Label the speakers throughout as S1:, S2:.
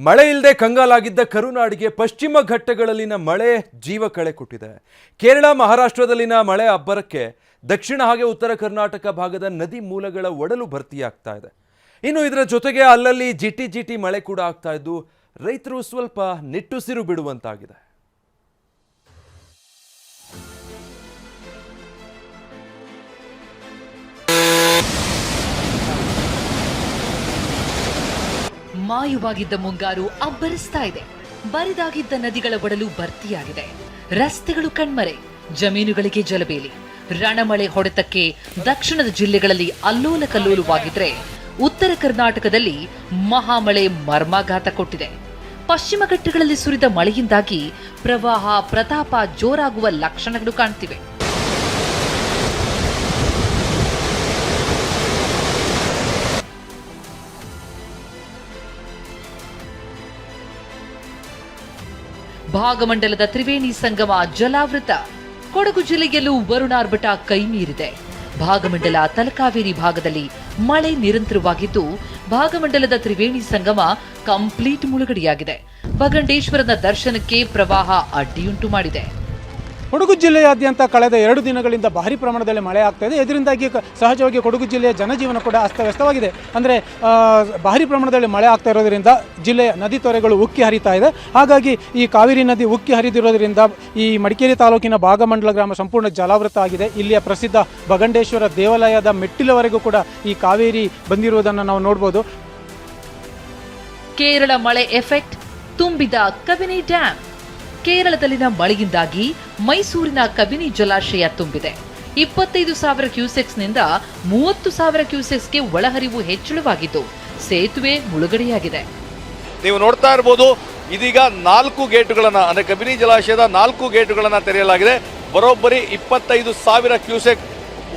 S1: ಮಳೆ ಇಲ್ಲದೆ ಕಂಗಾಲಾಗಿದ್ದ ಕರುನಾಡಿಗೆ ಪಶ್ಚಿಮ ಘಟ್ಟಗಳಲ್ಲಿನ ಮಳೆ ಜೀವ ಕಳೆ ಕೊಟ್ಟಿದೆ. ಕೇರಳ ಮಹಾರಾಷ್ಟ್ರದಲ್ಲಿನ ಮಳೆ ಅಬ್ಬರಕ್ಕೆ ದಕ್ಷಿಣ ಹಾಗೆ ಉತ್ತರ ಕರ್ನಾಟಕ ಭಾಗದ ನದಿ ಮೂಲಗಳ ಒಡಲು ಭರ್ತಿಯಾಗ್ತಾ ಇದೆ. ಇನ್ನು ಇದರ ಜೊತೆಗೆ ಅಲ್ಲಲ್ಲಿ ಜಿಟಿ ಜಿಟಿ ಮಳೆ ಕೂಡ ಆಗ್ತಾ ಇದ್ದು ರೈತರು ಸ್ವಲ್ಪ ನಿಟ್ಟುಸಿರು ಬಿಡುವಂತಾಗಿದೆ.
S2: ಮಾಯವಾಗಿದ್ದ ಮುಂಗಾರು ಅಬ್ಬರಿಸ್ತಾ ಇದೆ. ಬರಿದಾಗಿದ್ದ ನದಿಗಳ ಒಡಲು ಭರ್ತಿಯಾಗಿದೆ. ರಸ್ತೆಗಳು ಕಣ್ಮರೆ, ಜಮೀನುಗಳಿಗೆ ಜಲಬೇಲಿ. ರಣಮಳೆ ಹೊಡೆತಕ್ಕೆ ದಕ್ಷಿಣದ ಜಿಲ್ಲೆಗಳಲ್ಲಿ ಅಲ್ಲೋಲ ಕಲ್ಲೋಲವಾಗಿದ್ರೆ ಉತ್ತರ ಕರ್ನಾಟಕದಲ್ಲಿ ಮಹಾಮಳೆ ಮರ್ಮಾಘಾತ ಕೊಟ್ಟಿದೆ. ಪಶ್ಚಿಮ ಘಟ್ಟಗಳಲ್ಲಿ ಸುರಿದ ಮಳೆಯಿಂದಾಗಿ ಪ್ರವಾಹ ಪ್ರತಾಪ ಜೋರಾಗುವ ಲಕ್ಷಣಗಳು ಕಾಣ್ತಿವೆ. ಭಾಗಮಂಡಲದ ತ್ರಿವೇಣಿ ಸಂಗಮ ಜಲಾವೃತ. ಕೊಡಗು ಜಿಲ್ಲೆಯಲ್ಲೂ ವರುಣಾರ್ಭಟ ಕೈ ಮೀರಿದೆ. ಭಾಗಮಂಡಲ ತಲಕಾವೇರಿ ಭಾಗದಲ್ಲಿ ಮಳೆ ನಿರಂತರವಾಗಿದ್ದು ಭಾಗಮಂಡಲದ ತ್ರಿವೇಣಿ ಸಂಗಮ ಕಂಪ್ಲೀಟ್ ಮುಳುಗಡೆಯಾಗಿದೆ. ಭಗಂಡೇಶ್ವರನ ದರ್ಶನಕ್ಕೆ ಪ್ರವಾಹ ಅಡ್ಡಿಯುಂಟು ಮಾಡಿದೆ.
S3: ಕೊಡಗು ಜಿಲ್ಲೆಯಾದ್ಯಂತ ಕಳೆದ 2 ದಿನಗಳಿಂದ ಭಾರಿ ಪ್ರಮಾಣದಲ್ಲಿ ಮಳೆ ಆಗ್ತಾ ಇದೆ. ಇದರಿಂದಾಗಿ ಸಹಜವಾಗಿ ಕೊಡಗು ಜಿಲ್ಲೆಯ ಜನಜೀವನ ಕೂಡ ಅಸ್ತವ್ಯಸ್ತವಾಗಿದೆ. ಅಂದರೆ ಭಾರಿ ಪ್ರಮಾಣದಲ್ಲಿ ಮಳೆ ಆಗ್ತಾ ಇರೋದರಿಂದ ಜಿಲ್ಲೆಯ ನದಿ ತೊರೆಗಳು ಉಕ್ಕಿ ಹರಿತಾ ಇದೆ. ಹಾಗಾಗಿ ಈ ಕಾವೇರಿ ನದಿ ಉಕ್ಕಿ ಹರಿದಿರೋದ್ರಿಂದ ಈ ಮಡಿಕೇರಿ ತಾಲೂಕಿನ ಭಾಗಮಂಡಲ ಗ್ರಾಮ ಸಂಪೂರ್ಣ ಜಲಾವೃತ ಆಗಿದೆ. ಇಲ್ಲಿಯ ಪ್ರಸಿದ್ಧ ಭಗಂಡೇಶ್ವರ ದೇವಾಲಯದ ಮೆಟ್ಟಿಲವರೆಗೂ ಕೂಡ ಈ ಕಾವೇರಿ ಬಂದಿರುವುದನ್ನು ನಾವು ನೋಡ್ಬೋದು.
S2: ಕೇರಳ ಮಳೆ ಎಫೆಕ್ಟ್ ತುಂಬಿದ ಕಬಿನಿ ಡ್ಯಾಂ. ಕೇರಳದಲ್ಲಿನ ಮಳೆಯಿಂದಾಗಿ ಮೈಸೂರಿನ ಕಬಿನಿ ಜಲಾಶಯ ತುಂಬಿದೆ. 25,000 ಕ್ಯೂಸೆಕ್ಸ್ನಿಂದ 30,000 ಕ್ಯೂಸೆಕ್ಸ್ಗೆ ಒಳಹರಿವು ಹೆಚ್ಚಳವಾಗಿದ್ದು ಸೇತುವೆ ಮುಳುಗಡೆಯಾಗಿದೆ.
S4: ನೀವು ನೋಡ್ತಾ ಇರಬಹುದು, ಇದೀಗ 4 ಗೇಟುಗಳನ್ನು ಅಂದರೆ ಕಬಿನಿ ಜಲಾಶಯದ 4 ಗೇಟುಗಳನ್ನು ತೆರೆಯಲಾಗಿದೆ. ಬರೋಬ್ಬರಿ 25,000 ಕ್ಯೂಸೆಕ್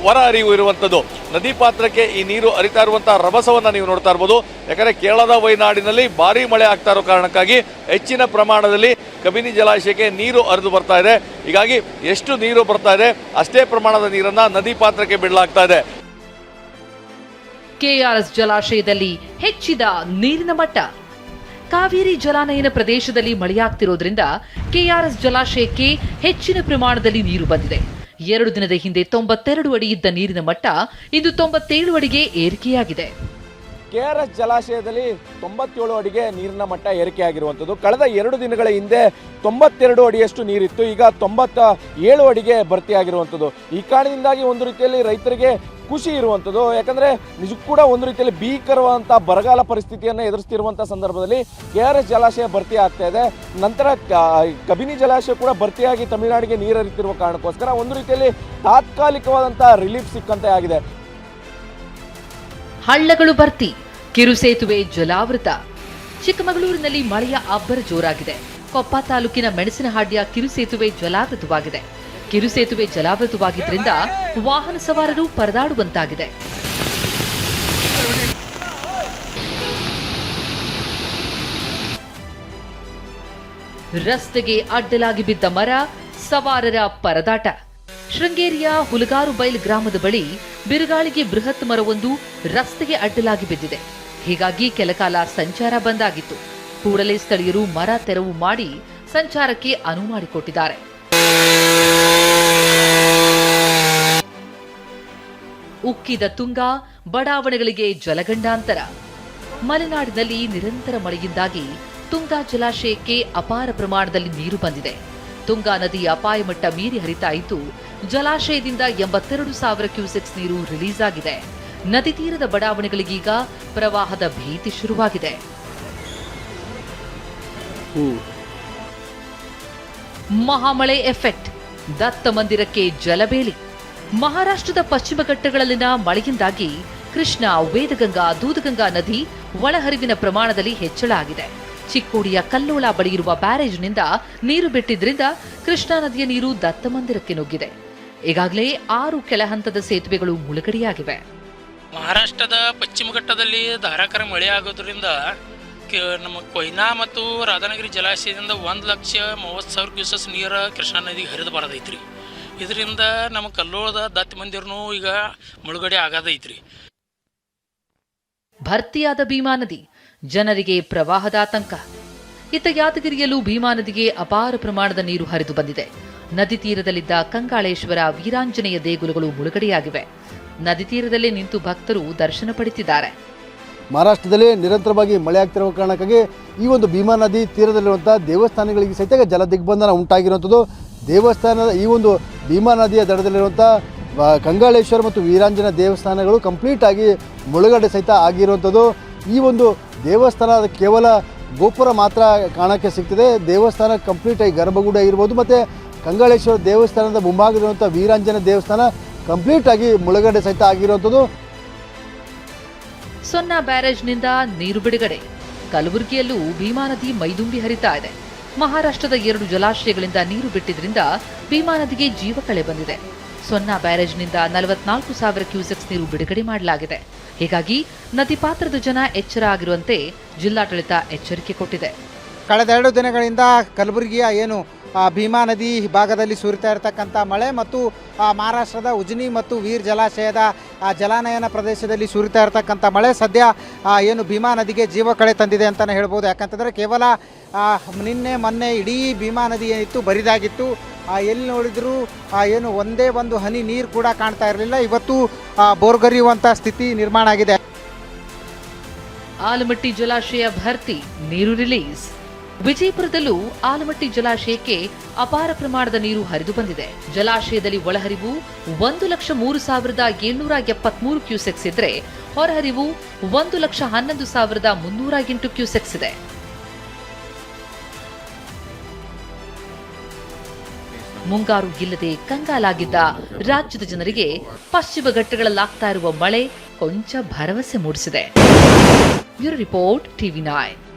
S4: ಹೊರ ಹರಿವು ಇರುವಂಥದ್ದು. ನದಿ ಪಾತ್ರಕ್ಕೆ ಈ ನೀರು ಹರಿತಾ ಇರುವಂತಹ ರಭಸವನ್ನು ನೀವು ನೋಡ್ತಾ ಇರ್ಬೋದು. ಯಾಕಂದರೆ ಕೇರಳದ ವಯನಾಡಿನಲ್ಲಿ ಭಾರಿ ಮಳೆ ಆಗ್ತಾ ಇರೋ ಕಾರಣಕ್ಕಾಗಿ ಹೆಚ್ಚಿನ ಪ್ರಮಾಣದಲ್ಲಿ ಕಬಿನಿ ಜಲಾಶಯಕ್ಕೆ ನೀರು ಹರಿದು ಬರ್ತಾ ಇದೆ. ಹೀಗಾಗಿ ಎಷ್ಟು ನೀರು ಬರ್ತಾ ಇದೆ ಅಷ್ಟೇ ಪ್ರಮಾಣದ ನೀರನ್ನ ನದಿ ಪಾತ್ರಕ್ಕೆ ಬಿಡಲಾಗ್ತಾ ಇದೆ.
S2: ಕೆಆರ್ಎಸ್ ಜಲಾಶಯದಲ್ಲಿ ಹೆಚ್ಚಿದ ನೀರಿನ ಮಟ್ಟ. ಕಾವೇರಿ ಜಲಾನಯನ ಪ್ರದೇಶದಲ್ಲಿ ಮಳೆಯಾಗ್ತಿರೋದ್ರಿಂದ ಕೆಆರ್ಎಸ್ ಜಲಾಶಯಕ್ಕೆ ಹೆಚ್ಚಿನ ಪ್ರಮಾಣದಲ್ಲಿ ನೀರು ಬಂದಿದೆ. 2 ದಿನದ ಹಿಂದೆ 92 ಅಡಿ ಇದ್ದ ನೀರಿನ ಮಟ್ಟ ಇಂದು 97 ಅಡಿಗೆ ಏರಿಕೆಯಾಗಿದೆ.
S5: ಕೆಆರ್ಎಸ್ ಜಲಾಶಯದಲ್ಲಿ 97 ಅಡಿಗೆ ನೀರಿನ ಮಟ್ಟ ಏರಿಕೆಯಾಗಿರುವಂಥದ್ದು. ಕಳೆದ 2 ದಿನಗಳ ಹಿಂದೆ 92 ಅಡಿಯಷ್ಟು ನೀರಿತ್ತು, ಈಗ 97 ಅಡಿಗೆ ಭರ್ತಿಯಾಗಿರುವಂಥದ್ದು. ಈ ಕಾರಣದಿಂದಾಗಿ ಒಂದು ರೀತಿಯಲ್ಲಿ ರೈತರಿಗೆ ಖುಷಿ ಇರುವಂಥದ್ದು. ಯಾಕಂದರೆ ನಿಜಕ್ಕೂ ಕೂಡ ಒಂದು ರೀತಿಯಲ್ಲಿ ಭೀಕರವಾದಂಥ ಬರಗಾಲ ಪರಿಸ್ಥಿತಿಯನ್ನು ಎದುರಿಸ್ತಿರುವಂಥ ಸಂದರ್ಭದಲ್ಲಿ ಕೆಆರ್ಎಸ್ ಜಲಾಶಯ ಭರ್ತಿ ಆಗ್ತಾ ಇದೆ. ನಂತರ ಕಬಿನಿ ಜಲಾಶಯ ಕೂಡ ಭರ್ತಿಯಾಗಿ ತಮಿಳುನಾಡಿಗೆ ನೀರು ಹರಿತಿರುವ ಕಾರಣಕ್ಕೋಸ್ಕರ ಒಂದು ರೀತಿಯಲ್ಲಿ ತಾತ್ಕಾಲಿಕವಾದಂಥ ರಿಲೀಫ್ ಸಿಕ್ಕಂತೆ ಆಗಿದೆ.
S2: ಹಳ್ಳಗಳು ಭರ್ತಿ, ಕಿರು ಸೇತುವೆ ಜಲಾವೃತ. ಚಿಕ್ಕಮಗಳೂರಿನಲ್ಲಿ ಮಳೆಯ ಅಬ್ಬರ ಜೋರಾಗಿದೆ. ಕೊಪ್ಪ ತಾಲೂಕಿನ ಮೆಣಸಿನಹಾಡ್ಯ ಕಿರು ಸೇತುವೆ ಜಲಾವೃತವಾಗಿದೆ. ಕಿರು ಸೇತುವೆ ಜಲಾವೃತವಾಗಿದ್ದರಿಂದ ವಾಹನ ಸವಾರರು ಪರದಾಡುವಂತಾಗಿದೆ. ರಸ್ತೆಗೆ ಅಡ್ಡಲಾಗಿ ಬಿದ್ದ ಮರ, ಸವಾರರ ಪರದಾಟ. ಶೃಂಗೇರಿಯ ಹುಲಗಾರುಬೈಲ್ ಗ್ರಾಮದ ಬಳಿ ಬಿರುಗಾಳಿಗೆ ಬೃಹತ್ ಮರವೊಂದು ರಸ್ತೆಗೆ ಅಡ್ಡಲಾಗಿ ಬಿದ್ದಿದೆ. ಹೀಗಾಗಿ ಕೆಲಕಾಲ ಸಂಚಾರ ಬಂದಾಗಿತ್ತು. ಕೂಡಲೇ ಸ್ಥಳೀಯರು ಮರ ತೆರವು ಮಾಡಿ ಸಂಚಾರಕ್ಕೆ ಅನುವು ಮಾಡಿಕೊಟ್ಟಿದ್ದಾರೆ. ಉಕ್ಕಿದ ತುಂಗ, ಬಡಾವಣೆಗಳಿಗೆ ಜಲಗಂಡಾಂತರ. ಮಲೆನಾಡಿನಲ್ಲಿ ನಿರಂತರ ಮಳೆಯಿಂದಾಗಿ ತುಂಗಾ ಜಲಾಶಯಕ್ಕೆ ಅಪಾರ ಪ್ರಮಾಣದಲ್ಲಿ ನೀರು ಬಂದಿದೆ. ತುಂಗಾ ನದಿಯ ಅಪಾಯ ಮಟ್ಟ ಮೀರಿ ಹರಿತಾ ಇದ್ದು ಜಲಾಶಯದಿಂದ 82,000 ಕ್ಯೂಸೆಕ್ಸ್ ನೀರು ರಿಲೀಸ್ ಆಗಿದೆ. ನದಿ ತೀರದ ಬಡಾವಣೆಗಳಿಗೀಗ ಪ್ರವಾಹದ ಭೀತಿ ಶುರುವಾಗಿದೆ. ಮಹಾಮಳೆ ಎಫೆಕ್ಟ್, ದತ್ತ ಮಂದಿರಕ್ಕೆ ಜಲಬೇಲಿ. ಮಹಾರಾಷ್ಟ್ರದ ಪಶ್ಚಿಮ ಘಟ್ಟಗಳಲ್ಲಿನ ಮಳೆಯಿಂದಾಗಿ ಕೃಷ್ಣಾ, ವೇದಗಂಗಾ, ದೂದಗಂಗಾ ನದಿ ಒಳಹರಿವಿನ ಪ್ರಮಾಣದಲ್ಲಿ ಹೆಚ್ಚಳ ಆಗಿದೆ. ಚಿಕ್ಕೋಡಿಯ ಕಲ್ಲೋಳ ಬಳಿ ಇರುವ ಬ್ಯಾರೇಜ್ನಿಂದ ನೀರು ಬಿಟ್ಟಿದ್ರಿಂದ ಕೃಷ್ಣಾ ನದಿಯ ನೀರು ದತ್ತ ಮಂದಿರಕ್ಕೆ ನುಗ್ಗಿದೆ. ಈಗಾಗಲೇ 6 ಕೆಳಹಂತದ ಸೇತುವೆಗಳು ಮುಳುಗಡೆಯಾಗಿವೆ.
S6: ಮಹಾರಾಷ್ಟ್ರದ ಪಶ್ಚಿಮ ಘಟ್ಟದಲ್ಲಿ ಧಾರಾಕಾರ ಮಳೆ ಆಗೋದ್ರಿಂದ ನಮ್ಮ ಕೊಯ್ನಾ ಮತ್ತು ರಾಧಾನಗರಿ ಜಲಾಶಯದಿಂದ 1,30,30,000 ಕ್ಯೂಸೆಸ್ ನೀರು ಕೃಷ್ಣಾ ನದಿಗೆ ಹರಿದು ಬರೋದೈತ್ರಿ. ಇದರಿಂದ ನಮ್ಮ ಕಲ್ಲೋಳದ ದತ್ತ ಮಂದಿರನೂ ಈಗ ಮುಳುಗಡೆ ಆಗದೈತ್ರಿ.
S2: ಭರ್ತಿಯಾದ ಭೀಮಾ ನದಿ ಜನರಿಗೆ ಪ್ರವಾಹದ ಆತಂಕ. ಇತ್ತ ಯಾದಗಿರಿಯಲ್ಲೂ ಭೀಮಾ ನದಿಗೆ ಅಪಾರ ಪ್ರಮಾಣದ ನೀರು ಹರಿದು ಬಂದಿದೆ. ನದಿ ತೀರದಲ್ಲಿದ್ದ ಕಂಗಾಳೇಶ್ವರ, ವೀರಾಂಜನೇಯ ದೇಗುಲಗಳು ಮುಳುಗಡೆಯಾಗಿವೆ. ನದಿ ತೀರದಲ್ಲೇ ನಿಂತು ಭಕ್ತರು ದರ್ಶನ ಪಡೆದಿದ್ದಾರೆ.
S7: ಮಹಾರಾಷ್ಟ್ರದಲ್ಲಿ ನಿರಂತರವಾಗಿ ಮಳೆ ಆಗ್ತಿರುವ ಕಾರಣಕ್ಕಾಗಿ ಈ ಒಂದು ಭೀಮಾ ನದಿ ತೀರದಲ್ಲಿರುವಂಥ ದೇವಸ್ಥಾನಗಳಿಗೆ ಸಹಿತ ಜಲ ದಿಗ್ಬಂಧನ ಉಂಟಾಗಿರುವಂಥದ್ದು. ದೇವಸ್ಥಾನದ ಈ ಒಂದು ಭೀಮಾ ನದಿಯ ದಡದಲ್ಲಿರುವಂಥ ಕಂಗಾಳೇಶ್ವರ ಮತ್ತು ವೀರಾಂಜನ ದೇವಸ್ಥಾನಗಳು ಕಂಪ್ಲೀಟ್ ಆಗಿ ಮುಳುಗಡೆ ಸಹಿತ ಆಗಿರುವಂಥದ್ದು. ಈ ಒಂದು ದೇವಸ್ಥಾನ ಕೇವಲ ಗೋಪುರ ಮಾತ್ರ ಕಾಣಕ್ಕೆ ಸಿಗ್ತದೆ. ದೇವಸ್ಥಾನ ಕಂಪ್ಲೀಟ್ ಆಗಿ ಗರ್ಭಗುಡಿ ಇರ್ಬೋದು ಮತ್ತು ಕಂಗಾಳೇಶ್ವರ ದೇವಸ್ಥಾನದ ಮುಂಭಾಗದಲ್ಲಿರುವಂಥ ವೀರಾಂಜನ ದೇವಸ್ಥಾನ ಕಂಪ್ಲೀಟ್ ಆಗಿ ಮುಳುಗಡೆ ಸಹಿತ ಆಗಿರುವಂಥದ್ದು.
S2: ಸೊನ್ನಾ ಬ್ಯಾರೇಜ್ನಿಂದ ನೀರು ಬಿಡುಗಡೆ. ಕಲಬುರಗಿಯಲ್ಲೂ ಭೀಮಾ ನದಿ ಮೈದುಂಬಿ ಹರಿತಾ ಇದೆ. ಮಹಾರಾಷ್ಟ್ರದ 2 ಜಲಾಶಯಗಳಿಂದ ನೀರು ಬಿಟ್ಟಿದ್ರಿಂದ ಭೀಮಾ ನದಿಗೆ ಜೀವಕಳೆ ಬಂದಿದೆ. ಸೊನ್ನಾ ಬ್ಯಾರೇಜ್ನಿಂದ 44,000 ಕ್ಯೂಸೆಕ್ಸ್ ನೀರು ಬಿಡುಗಡೆ ಮಾಡಲಾಗಿದೆ. ಹೀಗಾಗಿ ನದಿ ಪಾತ್ರದ ಜನ ಎಚ್ಚರ ಆಗಿರುವಂತೆ ಜಿಲ್ಲಾಡಳಿತ ಎಚ್ಚರಿಕೆ ಕೊಟ್ಟಿದೆ.
S8: ಕಳೆದ 2 ದಿನಗಳಿಂದ ಕಲಬುರಗಿಯ ಏನು ಭೀಮಾ ನದಿ ಭಾಗದಲ್ಲಿ ಸುರಿತಾ ಇರತಕ್ಕಂಥ ಮಳೆ ಮತ್ತು ಮಹಾರಾಷ್ಟ್ರದ ಉಜ್ನಿ ಮತ್ತು ವೀರ್ ಜಲಾಶಯದ ಜಲಾನಯನ ಪ್ರದೇಶದಲ್ಲಿ ಸುರಿತಾ ಇರತಕ್ಕಂಥ ಮಳೆ ಸದ್ಯ ಏನು ಭೀಮಾ ನದಿಗೆ ಜೀವ ಕಳೆ ತಂದಿದೆ ಅಂತಲೇ ಹೇಳ್ಬೋದು. ಯಾಕಂತಂದರೆ ಕೇವಲ ನಿನ್ನೆ ಮೊನ್ನೆ ಇಡೀ ಭೀಮಾ ನದಿ ಏನಿತ್ತು ಬರಿದಾಗಿತ್ತು. ಎಲ್ಲಿ ನೋಡಿದರೂ ಏನು ಒಂದೇ ಒಂದು ಹನಿ ನೀರು ಕೂಡ ಕಾಣ್ತಾ ಇರಲಿಲ್ಲ. ಇವತ್ತು ಬೋರ್ಗರಿಯುವಂಥ ಸ್ಥಿತಿ ನಿರ್ಮಾಣ ಆಗಿದೆ.
S2: ಆಲಮಟ್ಟಿ ಜಲಾಶಯ ಭರ್ತಿ, ನೀರು ರಿಲೀಸ್. ವಿಜಯಪುರದಲ್ಲೂ ಆಲಮಟ್ಟಿ ಜಲಾಶಯಕ್ಕೆ ಅಪಾರ ಪ್ರಮಾಣದ ನೀರು ಹರಿದು ಬಂದಿದೆ. ಜಲಾಶಯದಲ್ಲಿ ಒಳಹರಿವು 1,03,773 ಕ್ಯೂಸೆಕ್ಸ್ ಇದ್ರೆ ಹೊರಹರಿವು 1,11,308 ಕ್ಯೂಸೆಕ್ಸ್ ಇದೆ. ಮುಂಗಾರು ಇಲ್ಲದೆ ಕಂಗಾಲಾಗಿದ್ದ ರಾಜ್ಯದ ಜನರಿಗೆ ಪಶ್ಚಿಮ ಘಟ್ಟಗಳಲ್ಲಾಗ್ತಾ ಇರುವ ಮಳೆ ಕೊಂಚ ಭರವಸೆ ಮೂಡಿಸಿದೆ. Bureau report, TV9.